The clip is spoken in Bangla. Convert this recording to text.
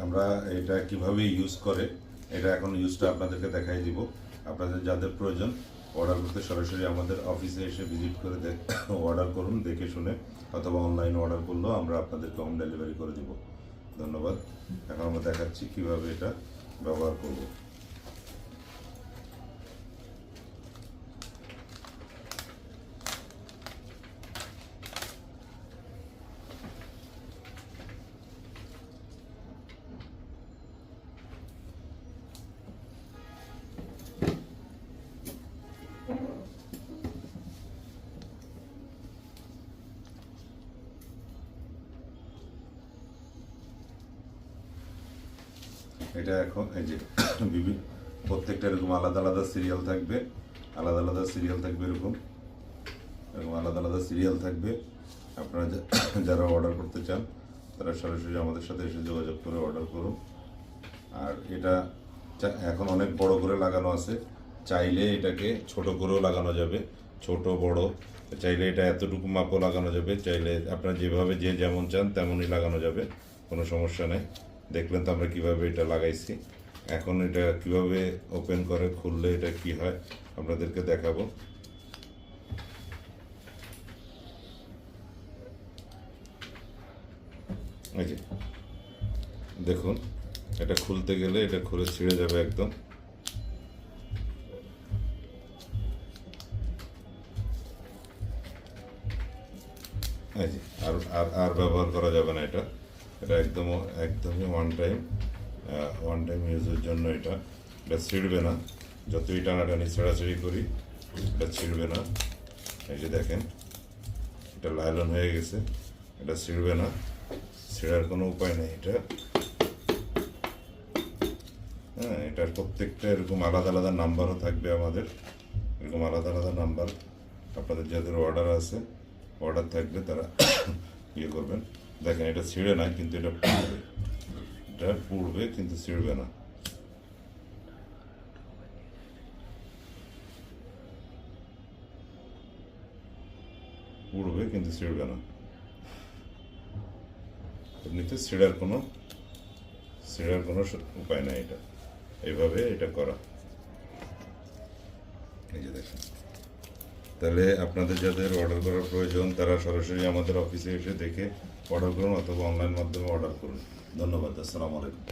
আমরা এটা কিভাবে ইউজ করে এটা এখন ইউজটা আপনাদেরকে দেখাই দিব। আপনাদের যাদের প্রয়োজন অর্ডার করতে সরাসরি আমাদের অফিসে এসে ভিজিট করে অর্ডার করুন, দেখে শুনে, অথবা অনলাইনে অর্ডার করলেও আমরা আপনাদেরকে হোম ডেলিভারি করে দিব। ধন্যবাদ। এখন আমরা দেখাচ্ছি কিভাবে এটা ব্যবহার করব। এটা এখন এই যে প্রত্যেকটা এরকম আলাদা আলাদা সিরিয়াল থাকবে, আলাদা আলাদা সিরিয়াল থাকবে, এরকম আলাদা আলাদা সিরিয়াল থাকবে। আপনারা যারা অর্ডার করতে চান তারা সরাসরি আমাদের সাথে এসে যোগাযোগ করে অর্ডার করুন। আর এটা এখন অনেক বড় করে লাগানো আছে, চাইলে এটাকে ছোট করেও লাগানো যাবে, ছোট বড় চাইলে এটা এতটুকু মাপও লাগানো যাবে, চাইলে আপনারা যেভাবে যে যেমন চান তেমনই লাগানো যাবে, কোনো সমস্যা নেই। দেখলেন তো আমরা কীভাবে এটা লাগাইছি। এখন এটা কিভাবে ওপেন করে খুললে এটা কি হয় আপনাদেরকে দেখাবো। এই যে দেখুন, এটা খুলতে গেলে এটা খুলে ছিঁড়ে যাবে একদম। এই যে আর আর আর ব্যবহার করা যাবে না এটা। এটা একদমই ওয়ান টাইম ইউজের জন্য। এটা ছিঁড়বে না, যতই টানাটানি ছেঁড়াছেড়ি করি এটা ছিঁড়বে না। এই যে দেখেন এটা লাইলন হয়ে গেছে, এটা ছিঁড়বে না, ছেঁড়ার কোনো উপায় নেই এটা। হ্যাঁ, এটার প্রত্যেকটা এরকম আলাদা আলাদা নাম্বারও থাকবে আমাদের, এরকম আলাদা আলাদা নাম্বার। আপনাদের যাদের অর্ডার থাকবে তারা ইয়ে করবেন। দেখেন এটা ছিঁড়ে না, কিন্তু এটা পুড়বে কিন্তু ছিঁড়বে না। পুড়বে কিন্তু ছিঁড়বে না। এমনিতে ছিঁড়ার কোনো উপায় নাই। এটা এইভাবে এটা করা। এই যে দেখেন, তাহলে আপনাদের যাদের অর্ডার করার প্রয়োজন তারা সরাসরি আমাদের অফিসে এসে দেখে অর্ডার করুন, অথবা অনলাইন মাধ্যমে অর্ডার করুন। ধন্যবাদ। আসসালামু আলাইকুম।